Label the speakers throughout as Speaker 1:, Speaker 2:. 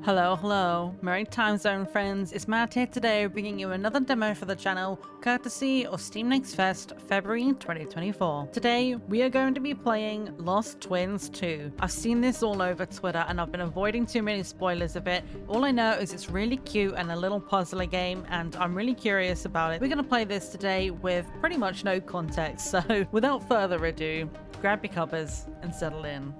Speaker 1: Hello, hello, Merry Time Zone friends, it's Matt here today bringing you another demo for the channel, courtesy of steamnextfest February 2024. Today, we are going to be playing Lost Twins 2. I've seen this all over Twitter and I've been avoiding too many spoilers of it. All I know is it's really cute and a little puzzler game and I'm really curious about it. We're going to play this today with pretty much no context, so without further ado, grab your covers and settle in.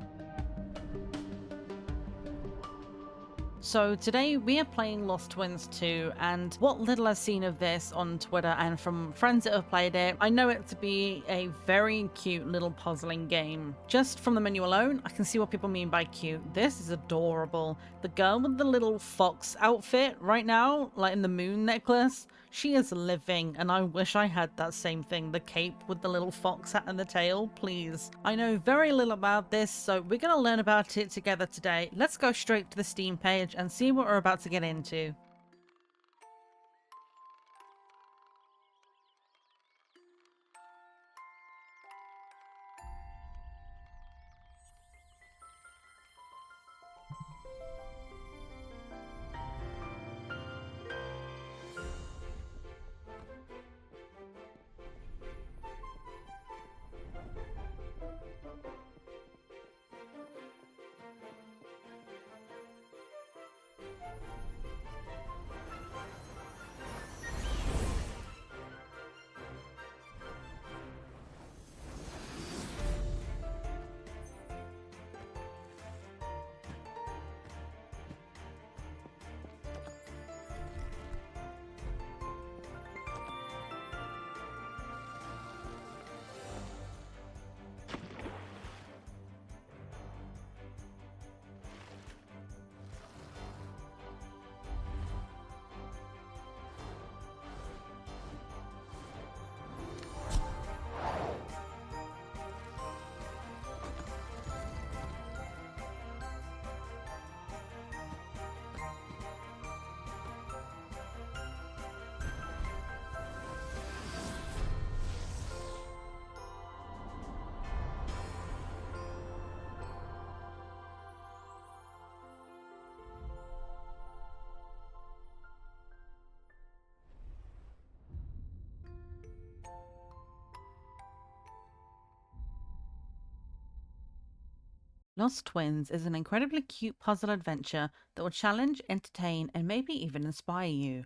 Speaker 1: So today we are playing Lost Twins 2, and what little I've seen of this on Twitter and from friends that have played it, I know it to be a very cute little puzzling game. Just from the menu alone, I can see what people mean by cute. This is adorable. The girl with the little fox outfit right now, like in the moon necklace, she is living, and I wish I had that same thing, the cape with the little fox hat and the tail, please. I know very little about this, so we're going to learn about it together today. Let's go straight to the Steam page and see what we're about to get into. Lost Twins is an incredibly cute puzzle adventure that will challenge, entertain, and maybe even inspire you.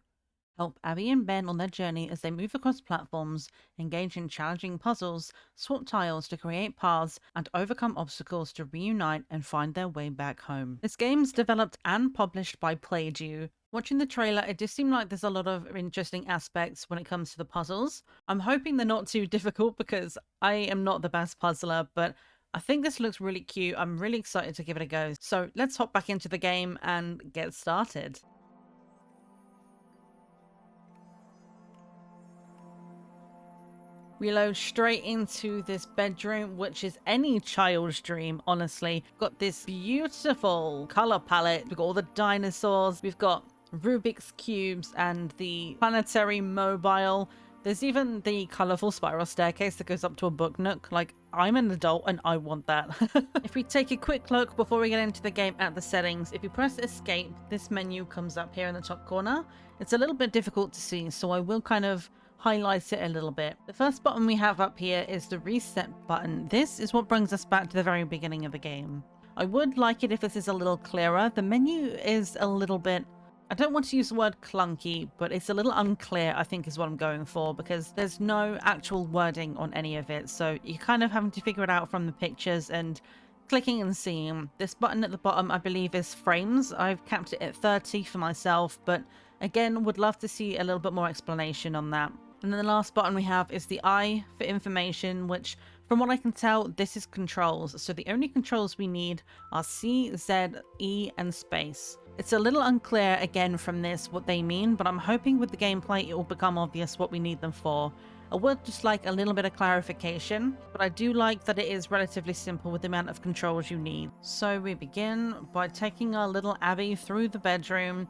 Speaker 1: Help Abi and Ben on their journey as they move across platforms, engage in challenging puzzles, swap tiles to create paths, and overcome obstacles to reunite and find their way back home. This game's developed and published by Playdew. Watching the trailer, it just seemed like there's a lot of interesting aspects when it comes to the puzzles. I'm hoping they're not too difficult because I am not the best puzzler, but I think this looks really cute. I'm really excited to give it a go. So let's hop back into the game and get started. We load straight into this bedroom, which is any child's dream, honestly. Got this beautiful color palette. We've got all the dinosaurs. We've got Rubik's Cubes and the planetary mobile. There's even the colourful spiral staircase that goes up to a book nook. Like, I'm an adult and I want that. If we take a quick look before we get into the game at the settings, if you press escape, this menu comes up here in the top corner. It's a little bit difficult to see, so I will kind of highlight it a little bit. The first button we have up here is the reset button. This is what brings us back to the very beginning of the game. I would like it if this is a little clearer. The menu is a little bit, I don't want to use the word clunky, but it's a little unclear, I think is what I'm going for, because there's no actual wording on any of it. So you're kind of having to figure it out from the pictures and clicking and seeing. This button at the bottom, I believe, is frames. I've capped it at 30 for myself, but again, would love to see a little bit more explanation on that. And then the last button we have is the I for information, which from what I can tell, this is controls. So the only controls we need are C, Z, E, and space. It's a little unclear again from this what they mean, but I'm hoping with the gameplay it will become obvious what we need them for. I would just like a little bit of clarification, but I do like that it is relatively simple with the amount of controls you need. So we begin by taking our little Abby through the bedroom,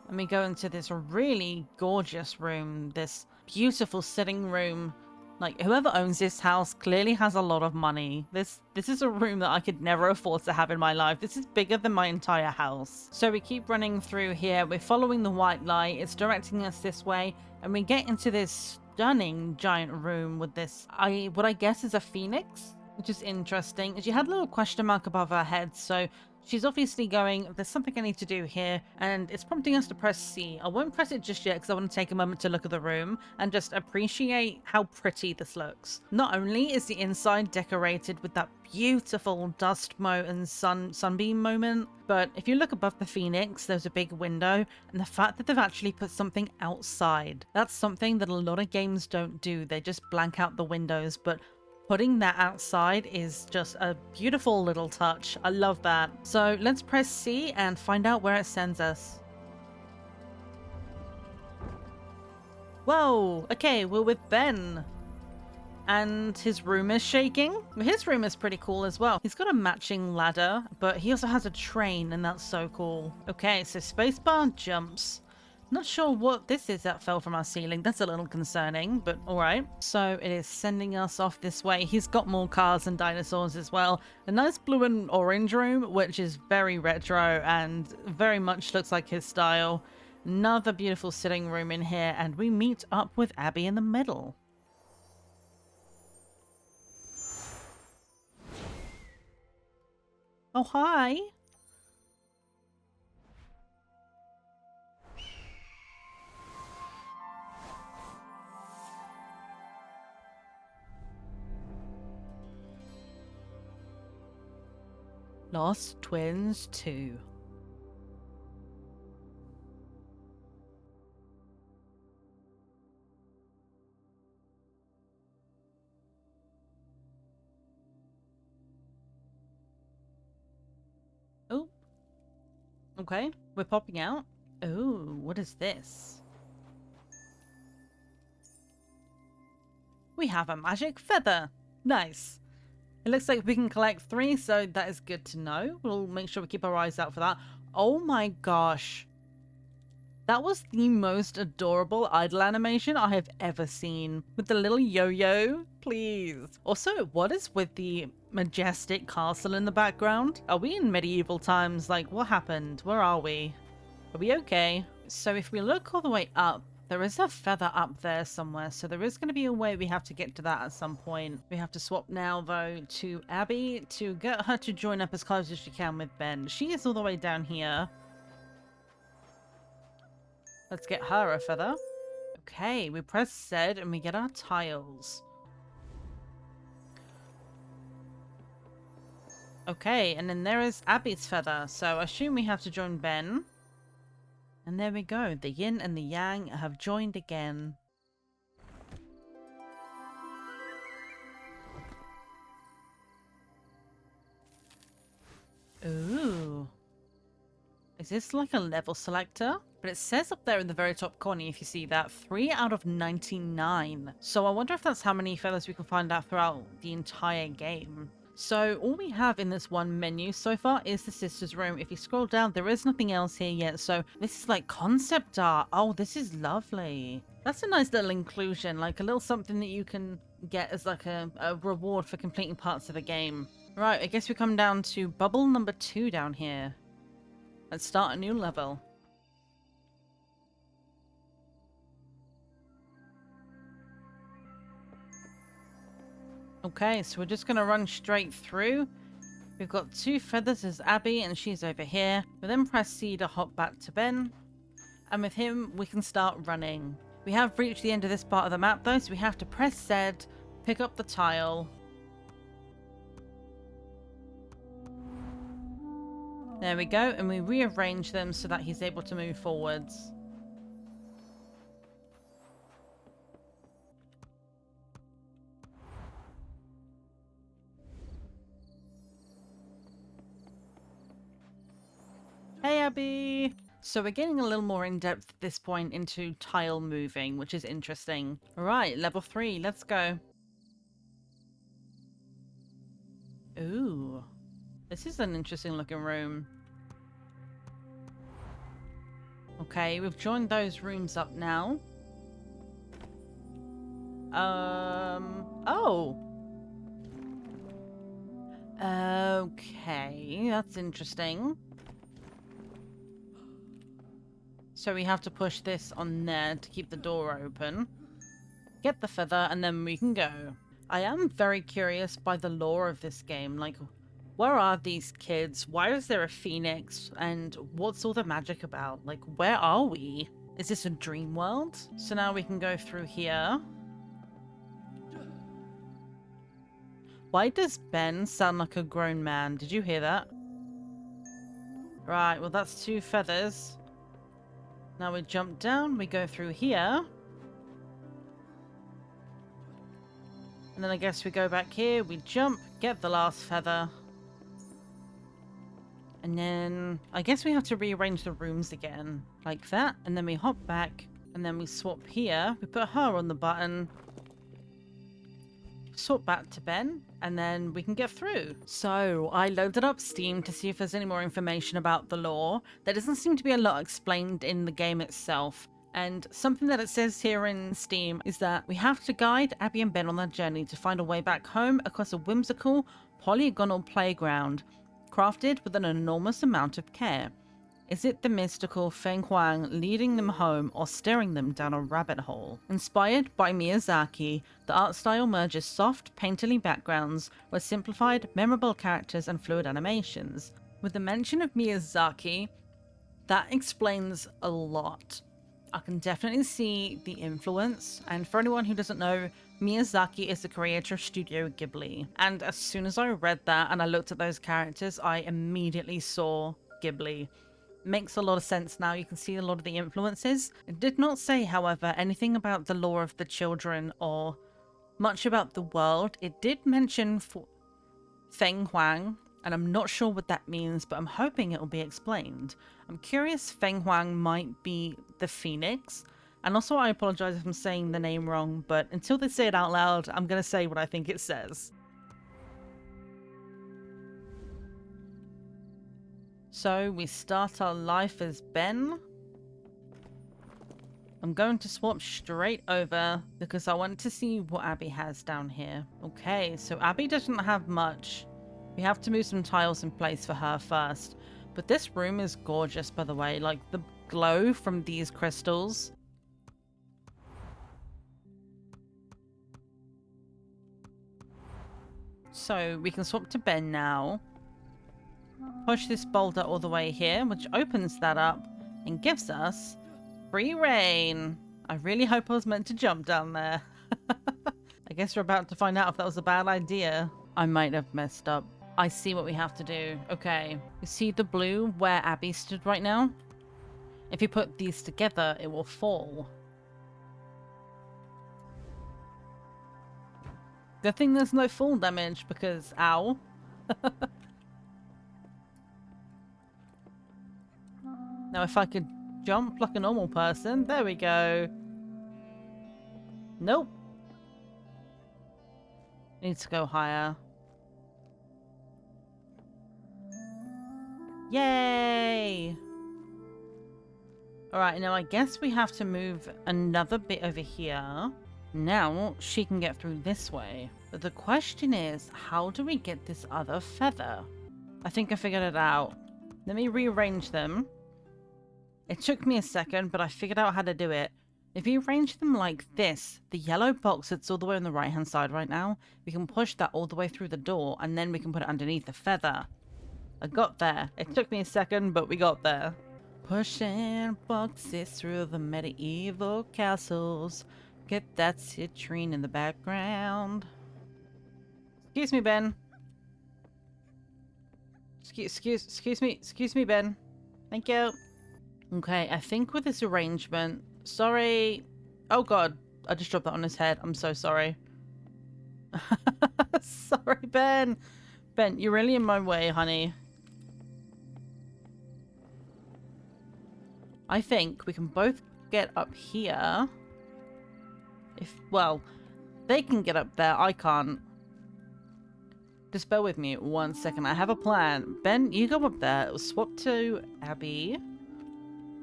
Speaker 1: and we go into this really gorgeous room, this beautiful sitting room Like, whoever owns this house clearly has a lot of money. This is a room that I could never afford to have in my life. This is bigger than my entire house. So we keep running through here. We're following the white light. It's directing us this way. And we get into this stunning giant room with this, what I guess is a phoenix, which is interesting. She had a little question mark above her head, so she's obviously going, there's something I need to do here, and it's prompting us to press C. I won't press it just yet because I want to take a moment to look at the room and just appreciate how pretty this looks. Not only is the inside decorated with that beautiful dust mote and sunbeam moment, but if you look above the phoenix, there's a big window, and the fact that they've actually put something outside. That's something that a lot of games don't do. They just blank out the windows, but putting that outside is just a beautiful little touch. I love that. So let's press C and find out where it sends us. Whoa, okay, we're with Ben. And his room is shaking. His room is pretty cool as well. He's got a matching ladder, but he also has a train, and that's so cool. Okay, so spacebar jumps. Not sure what this is that fell from our ceiling. That's a little concerning, but alright. So it is sending us off this way. He's got more cars and dinosaurs as well. A nice blue and orange room, which is very retro and very much looks like his style. Another beautiful sitting room in here, and we meet up with Abi in the middle. Oh, hi. Lost Twins 2. Oh. Okay, we're popping out. Oh, what is this? We have a magic feather. Nice. It looks like we can collect 3, so that is good to know. We'll make sure we keep our eyes out for that. Oh my gosh. That was the most adorable idle animation I have ever seen. With the little yo-yo, please. Also, what is with the majestic castle in the background? Are we in medieval times? Like, what happened? Where are we? Are we okay? So if we look all the way up, there is a feather up there somewhere, so there is going to be a way we have to get to that at some point. We have to swap now, though, to Abi to get her to join up as close as she can with Ben. She is all the way down here. Let's get her a feather. Okay, we press Z and we get our tiles. Okay, and then there is Abi's feather, so I assume we have to join Ben. And there we go, the yin and the yang have joined again. Ooh. Is this like a level selector? But it says up there in the very top corner, if you see that, 3 out of 99. So I wonder if that's how many feathers we can find out throughout the entire game. So all we have in this one menu so far is the sister's room. If you scroll down, there is nothing else here yet. So this is like concept art. Oh, this is lovely. That's a nice little inclusion, like a little something that you can get as like a reward for completing parts of the game. Right, I guess we come down to bubble number 2 down here. Let's start a new level. Okay, so we're just going to run straight through. We've got 2 feathers as Abi, and she's over here. We then press C to hop back to Ben. And with him, we can start running. We have reached the end of this part of the map, though, so we have to press Z, pick up the tile. There we go, and we rearrange them so that he's able to move forwards. Hey, Abi! So we're getting a little more in-depth at this point into tile moving, which is interesting. Alright, level 3, let's go. Ooh. This is an interesting looking room. Okay, we've joined those rooms up now. Oh. Okay, that's interesting. So we have to push this on there to keep the door open. Get the feather, and then we can go. I am very curious by the lore of this game. Like, where are these kids? Why is there a phoenix? And what's all the magic about? Like, where are we? Is this a dream world? So now we can go through here. Why does Ben sound like a grown man? Did you hear that? Right, well that's 2 feathers. Now we jump down, we go through here. And then I guess we go back here, we jump, get the last feather. And then I guess we have to rearrange the rooms again, like that. And then we hop back, and then we swap here. We put her on the button. Swap back to Ben, and then we can get through. So I loaded up Steam to see if there's any more information about the lore. There doesn't seem to be a lot explained in the game itself. And something that it says here in Steam is that we have to guide Abi and Ben on their journey to find a way back home across a whimsical, polygonal playground, crafted with an enormous amount of care. Is it the mystical Feng Huang leading them home or steering them down a rabbit hole? Inspired by Miyazaki, the art style merges soft, painterly backgrounds with simplified, memorable characters and fluid animations. With the mention of Miyazaki, that explains a lot. I can definitely see the influence, and for anyone who doesn't know, Miyazaki is the creator of Studio Ghibli. And as soon as I read that and I looked at those characters, I immediately saw Ghibli. Makes a lot of sense now. You can see a lot of the influences. It did not say, however, anything about the lore of the children or much about the world. It did mention Feng Huang, and I'm not sure what that means, but I'm hoping it will be explained. I'm curious Feng Huang might be the phoenix. And also I apologize if I'm saying the name wrong, but until they say it out loud, I'm going to say what I think it says. So we start our life as Ben. I'm going to swap straight over because I want to see what Abi has down here. Okay, so Abi doesn't have much. We have to move some tiles in place for her first. But this room is gorgeous, by the way. Like the glow from these crystals. So we can swap to Ben now. Push this boulder all the way here, which opens that up and gives us free reign. I really hope I was meant to jump down there. I guess we're about to find out if that was a bad idea. I might have messed up. I see what we have to do. Okay. You see the blue where Abi stood right now? If you put these together, it will fall. Good thing there's no fall damage because, ow. Now if I could jump like a normal person, there we go. Nope. Needs to go higher. Yay! Alright, now I guess we have to move another bit over here. Now she can get through this way. But the question is, how do we get this other feather? I think I figured it out. Let me rearrange them. It took me a second, but I figured out how to do it. If you arrange them like this, the yellow box that's all the way on the right hand side right now, we can push that all the way through the door and then we can put it underneath the feather. I got there. It took me a second, but we got there. Pushing boxes through the medieval castles. Get that citrine in the background. Excuse me, Ben. Excuse me, Ben. Thank you. Okay, I think with this arrangement... Sorry. Oh god, I just dropped that on his head. I'm so sorry. Sorry, Ben. Ben, you're really in my way, honey. I think we can both get up here. Well, they can get up there. I can't. Just bear with me 1 second. I have a plan. Ben, you go up there. Swap to Abi.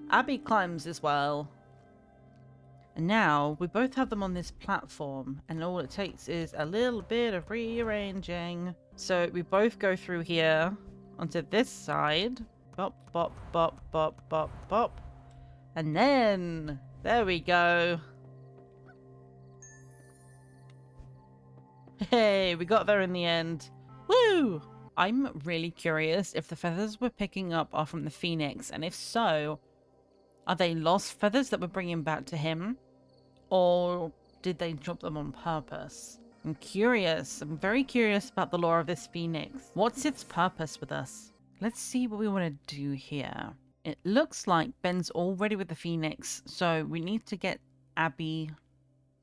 Speaker 1: Abi climbs as well. And now we both have them on this platform, and all it takes is a little bit of rearranging. So we both go through here onto this side. Bop, bop, bop, bop, bop, bop. And then, there we go. Hey, we got there in the end. Woo! I'm really curious if the feathers we're picking up are from the phoenix, and if so, are they lost feathers that we're bringing back to him? Or did they drop them on purpose? I'm curious. I'm very curious about the lore of this phoenix. What's its purpose with us? Let's see what we want to do here. It looks like Ben's already with the phoenix, so we need to get Abi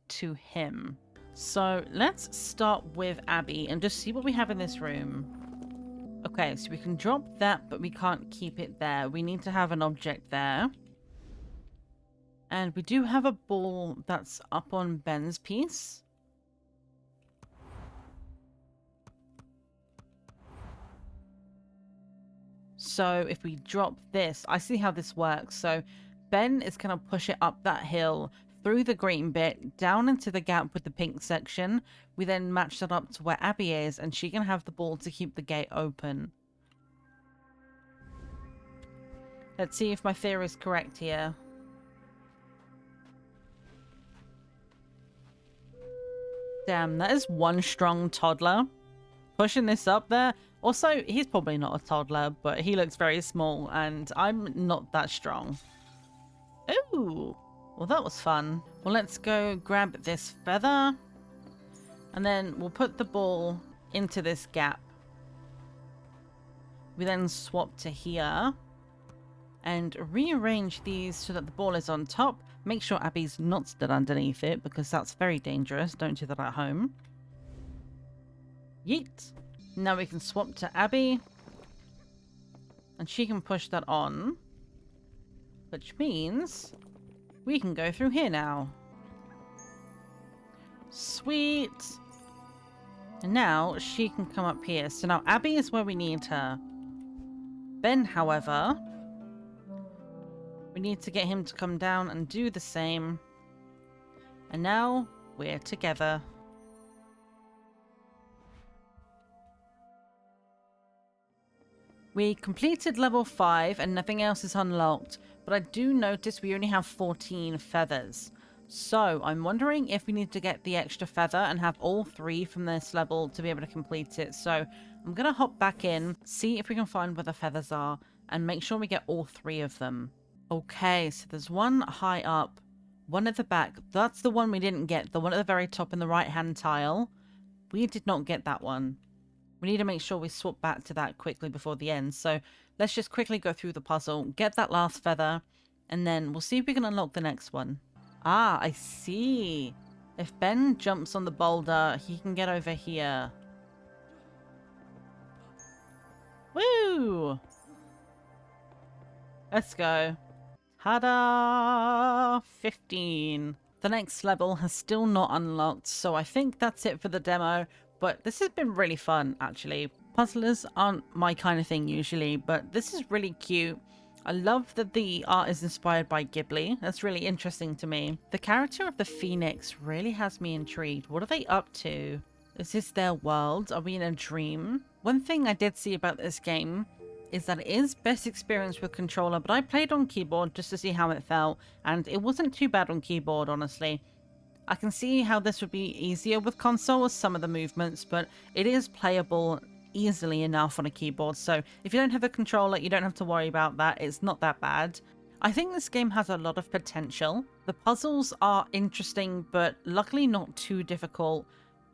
Speaker 1: to him. So let's start with Abi and just see what we have in this room. Okay, so we can drop that, but we can't keep it there. We need to have an object there. And we do have a ball that's up on Ben's piece. So if we drop this, I see how this works. So Ben is going to push it up that hill, through the green bit, down into the gap with the pink section. We then match that up to where Abi is, and she can have the ball to keep the gate open. Let's see if my theory is correct here. Damn, that is one strong toddler. Pushing this up there. Also, he's probably not a toddler, but he looks very small, and I'm not that strong. Ooh, well that was fun. Well, let's go grab this feather, and then we'll put the ball into this gap. We then swap to here, and rearrange these so that the ball is on top. Make sure Abi's not stood underneath it, because that's very dangerous. Don't do that at home. Yeet. Now we can swap to Abi, and she can push that on, which means we can go through here now. Sweet. And now she can come up here. So now Abi is where we need her. Ben, however, we need to get him to come down and do the same. And now we're together. We completed level 5 and nothing else is unlocked, but I do notice we only have 14 feathers. So I'm wondering if we need to get the extra feather and have all 3 from this level to be able to complete it. So I'm going to hop back in, see if we can find where the feathers are, and make sure we get all 3 of them. Okay, so there's one high up, one at the back. That's the one we didn't get, the one at the very top in the right-hand tile. We did not get that one. We need to make sure we swap back to that quickly before the end. So let's just quickly go through the puzzle, get that last feather, and then we'll see if we can unlock the next one. Ah, I see. If Ben jumps on the boulder, he can get over here. Woo! Let's go. Ta-da! 15. The next level has still not unlocked, so I think that's it for the demo. But this has been really fun, actually. Puzzlers aren't my kind of thing usually, but this is really cute. I love that the art is inspired by Ghibli. That's really interesting to me. The character of the Phoenix really has me intrigued. What are they up to? Is this their world? Are we in a dream? One thing I did see about this game is that it is best experienced with controller, but I played on keyboard just to see how it felt, and it wasn't too bad on keyboard, honestly. I can see how this would be easier with console with some of the movements, but it is playable easily enough on a keyboard, so if you don't have a controller, you don't have to worry about that. It's not that bad. I think this game has a lot of potential. The puzzles are interesting, but luckily not too difficult.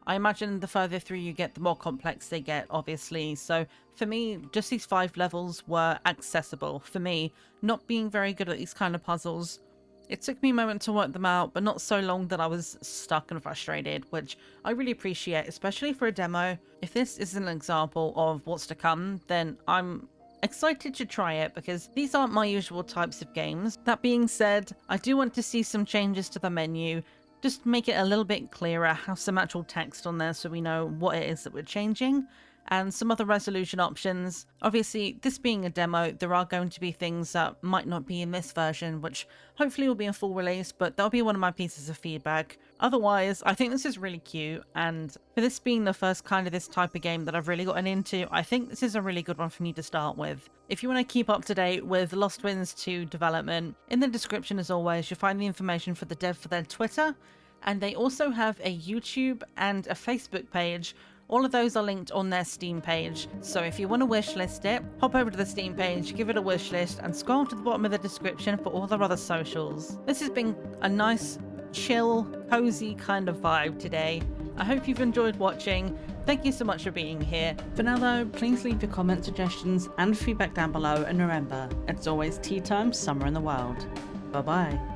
Speaker 1: I imagine the further through you get, the more complex they get, obviously. So for me, just these 5 levels were accessible. For me, not being very good at these kind of puzzles, it took me a moment to work them out, but not so long that I was stuck and frustrated, which I really appreciate, especially for a demo. If this is an example of what's to come, then I'm excited to try it, because these aren't my usual types of games. That being said, I do want to see some changes to the menu, just make it a little bit clearer, have some actual text on there so we know what it is that we're changing. and some other resolution options. Obviously, this being a demo, there are going to be things that might not be in this version, which hopefully will be a full release, but that'll be one of my pieces of feedback. Otherwise, I think this is really cute, and for this being the first kind of this type of game that I've really gotten into, I think this is a really good one for me to start with. If you want to keep up to date with Lost Winds 2 development, in the description as always, you'll find the information for the dev for their Twitter, and they also have a YouTube and a Facebook page. All of those are linked on their Steam page, so if you want to wishlist it, hop over to the Steam page, give it a wishlist, and scroll to the bottom of the description for all their other socials. This has been a nice, chill, cozy kind of vibe today. I hope you've enjoyed watching. Thank you so much for being here. For now though, please leave your comments, suggestions, and feedback down below, and remember, it's always tea time somewhere in the world. Bye bye.